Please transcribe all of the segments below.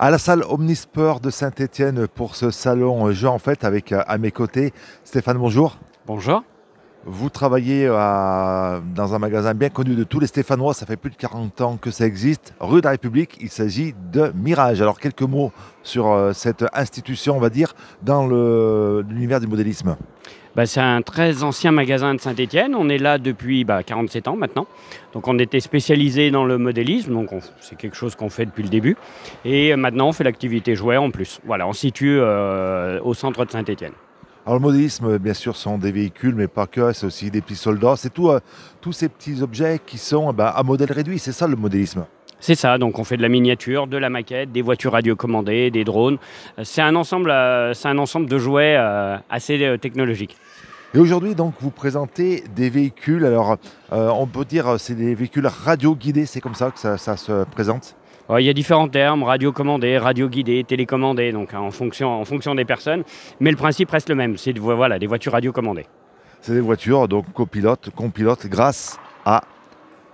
À la salle Omnisport de Saint-Étienne pour ce salon jeu en fait avec à mes côtés Stéphane, bonjour. Bonjour. Vous travaillez dans un magasin bien connu de tous les Stéphanois, ça fait plus de 40 ans que ça existe, rue de la République, il s'agit de Mirage. Alors quelques mots sur cette institution, on va dire, dans l'univers du modélisme. C'est un très ancien magasin de Saint-Étienne. On est là depuis 47 ans maintenant. Donc on était spécialisé dans le modélisme, donc c'est quelque chose qu'on fait depuis le début. Et maintenant on fait l'activité jouet en plus. Voilà, on se situe au centre de Saint-Étienne. Alors le modélisme, bien sûr, sont des véhicules, mais pas que, c'est aussi des petits soldats, c'est tout, tous ces petits objets qui sont à modèle réduit, c'est ça le modélisme. C'est ça, donc on fait de la miniature, de la maquette, des voitures radiocommandées, des drones. C'est un ensemble de jouets assez technologiques. Et aujourd'hui, donc, vous présentez des véhicules, alors on peut dire c'est des véhicules radio-guidés, c'est comme ça que ça se présente. Il y a différents termes, radiocommandés, radioguidés, télécommandés, donc en fonction des personnes. Mais le principe reste le même, c'est des voitures radiocommandées. C'est des voitures, donc qu'on pilote grâce à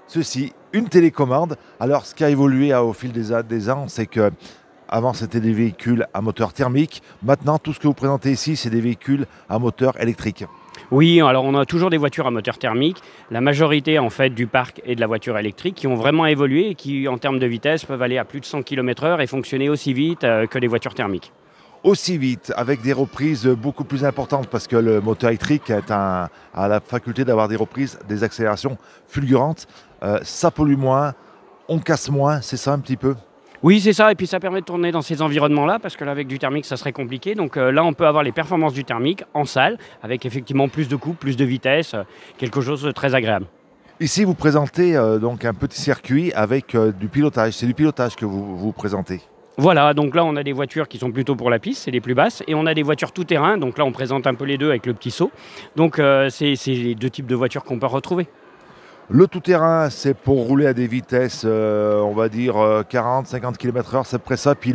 ceci, une télécommande. Alors, ce qui a évolué au fil des ans, c'est que avant, c'était des véhicules à moteur thermique. Maintenant, tout ce que vous présentez ici, c'est des véhicules à moteur électrique. Oui, alors on a toujours des voitures à moteur thermique. La majorité en fait du parc est de la voiture électrique qui ont vraiment évolué et qui, en termes de vitesse, peuvent aller à plus de 100 km/h et fonctionner aussi vite que les voitures thermiques. Aussi vite, avec des reprises beaucoup plus importantes, parce que le moteur électrique a la faculté d'avoir des reprises, des accélérations fulgurantes. Ça pollue moins, on casse moins, c'est ça un petit peu. Oui, c'est ça, et puis ça permet de tourner dans ces environnements-là, parce que là, avec du thermique, ça serait compliqué. Donc là, on peut avoir les performances du thermique en salle, avec effectivement plus de couple, plus de vitesse, quelque chose de très agréable. Ici, vous présentez donc un petit circuit avec du pilotage. C'est du pilotage que vous présentez. Voilà, donc là, on a des voitures qui sont plutôt pour la piste, c'est les plus basses, et on a des voitures tout-terrain, donc là, on présente un peu les deux avec le petit saut. Donc c'est les deux types de voitures qu'on peut retrouver. Le tout-terrain, c'est pour rouler à des vitesses, on va dire 40-50 km/h, c'est près ça. Puis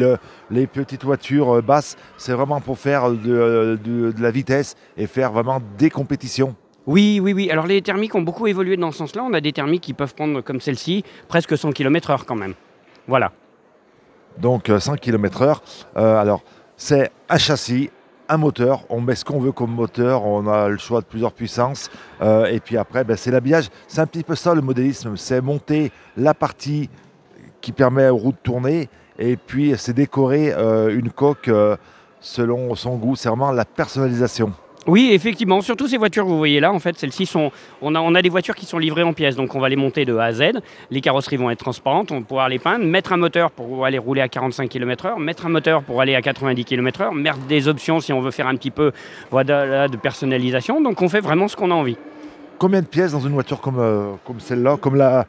les petites voitures basses, c'est vraiment pour faire de la vitesse et faire vraiment des compétitions. Oui. Alors les thermiques ont beaucoup évolué dans ce sens-là. On a des thermiques qui peuvent prendre, comme celle-ci, presque 100 km/h quand même. Voilà. Donc 100 km/h. Alors, c'est un châssis, un moteur, on met ce qu'on veut comme moteur, on a le choix de plusieurs puissances, et puis après c'est l'habillage, c'est un petit peu ça le modélisme, c'est monter la partie qui permet aux roues de tourner, et puis c'est décorer une coque selon son goût, c'est vraiment la personnalisation. Oui, effectivement, surtout ces voitures que vous voyez là, en fait, celles-ci sont... On a des voitures qui sont livrées en pièces, donc on va les monter de A à Z. Les carrosseries vont être transparentes, on va pouvoir les peindre, mettre un moteur pour aller rouler à 45 km/h, mettre un moteur pour aller à 90 km/h, mettre des options si on veut faire un petit peu de personnalisation. Donc on fait vraiment ce qu'on a envie. Combien de pièces dans une voiture comme celle-là, comme la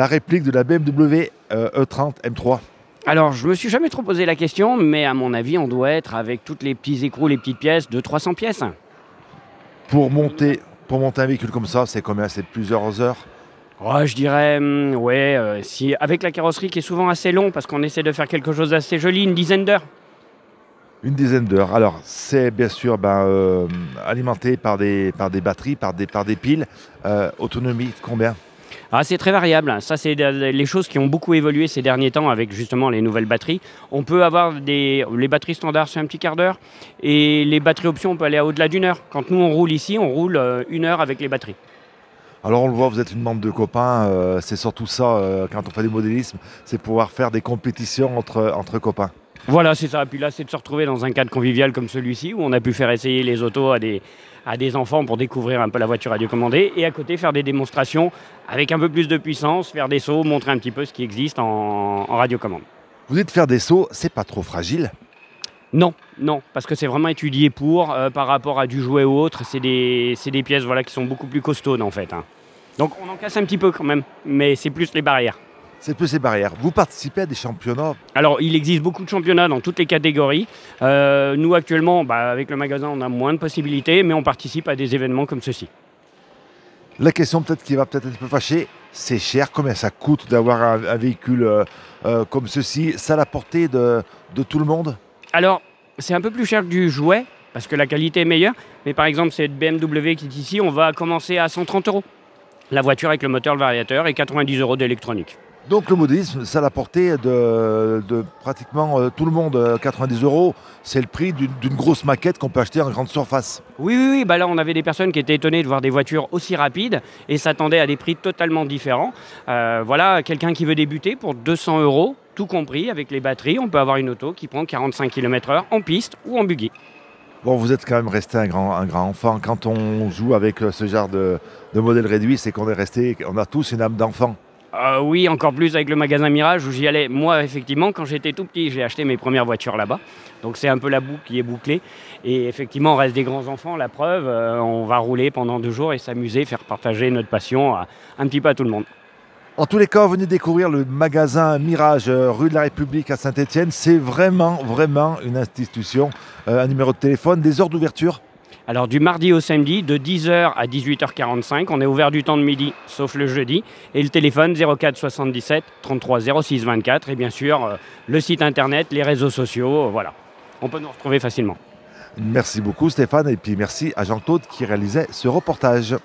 réplique de la BMW E30 M3? Alors, je me suis jamais trop posé la question, mais à mon avis, on doit être, avec toutes les petits écrous, les petites pièces, de 300 pièces. Pour monter un véhicule comme ça, c'est combien? C'est plusieurs heures? Je dirais, si, avec la carrosserie qui est souvent assez long, parce qu'on essaie de faire quelque chose d'assez joli, une dizaine d'heures. Une dizaine d'heures. Alors, c'est bien sûr alimenté par des batteries, par des piles. Autonomie de combien? C'est très variable. Ça, c'est les choses qui ont beaucoup évolué ces derniers temps avec justement les nouvelles batteries. On peut avoir les batteries standards, c'est un petit quart d'heure. Et les batteries options, on peut aller à au-delà d'une heure. Quand nous, on roule ici, on roule 1 heure avec les batteries. Alors, on le voit, vous êtes une bande de copains. C'est surtout ça, quand on fait du modélisme, c'est pouvoir faire des compétitions entre copains. Voilà, c'est ça. Puis là, c'est de se retrouver dans un cadre convivial comme celui-ci, où on a pu faire essayer les autos à des enfants pour découvrir un peu la voiture radiocommandée, et à côté faire des démonstrations avec un peu plus de puissance, faire des sauts, montrer un petit peu ce qui existe en radiocommande. Vous dites faire des sauts, c'est pas trop fragile? Non, parce que c'est vraiment étudié par rapport à du jouet ou autre, c'est des pièces qui sont beaucoup plus costaudes en fait. Donc on en casse un petit peu quand même, mais c'est plus les barrières. C'est plus ces barrières. Vous participez à des championnats? Alors, il existe beaucoup de championnats dans toutes les catégories. Nous, actuellement, avec le magasin, on a moins de possibilités, mais on participe à des événements comme ceci. La question peut-être qui va peut-être un peu fâcher, c'est cher. Combien ça coûte d'avoir un véhicule comme ceci? C'est à la portée de tout le monde? Alors, c'est un peu plus cher que du jouet, parce que la qualité est meilleure. Mais par exemple, cette BMW qui est ici, on va commencer à 130 €. La voiture avec le moteur, le variateur, et 90 € d'électronique. Donc le modélisme, c'est à la portée de pratiquement tout le monde. 90 euros, c'est le prix d'une grosse maquette qu'on peut acheter en grande surface. Oui, oui, oui. Bah là, on avait des personnes qui étaient étonnées de voir des voitures aussi rapides et s'attendaient à des prix totalement différents. Voilà, quelqu'un qui veut débuter pour 200 euros, tout compris, avec les batteries, on peut avoir une auto qui prend 45 km/h en piste ou en buggy. Bon, vous êtes quand même resté un grand enfant. Quand on joue avec ce genre de modèle réduit, c'est qu'on est resté, on a tous une âme d'enfant. Oui, encore plus avec le magasin Mirage où j'y allais. Moi, effectivement, quand j'étais tout petit, j'ai acheté mes premières voitures là-bas. Donc c'est un peu la boucle qui est bouclée. Et effectivement, on reste des grands enfants. La preuve, on va rouler pendant 2 jours et s'amuser, faire partager notre passion un petit peu à tout le monde. En tous les cas, venez découvrir le magasin Mirage, rue de la République à Saint-Étienne. C'est vraiment une institution. Un numéro de téléphone, des heures d'ouverture. Alors du mardi au samedi, de 10h à 18h45, on est ouvert du temps de midi, sauf le jeudi. Et le téléphone 04 77 33 06 24. Et bien sûr, le site internet, les réseaux sociaux, voilà. On peut nous retrouver facilement. Merci beaucoup Stéphane et puis merci à Jean-Claude qui réalisait ce reportage.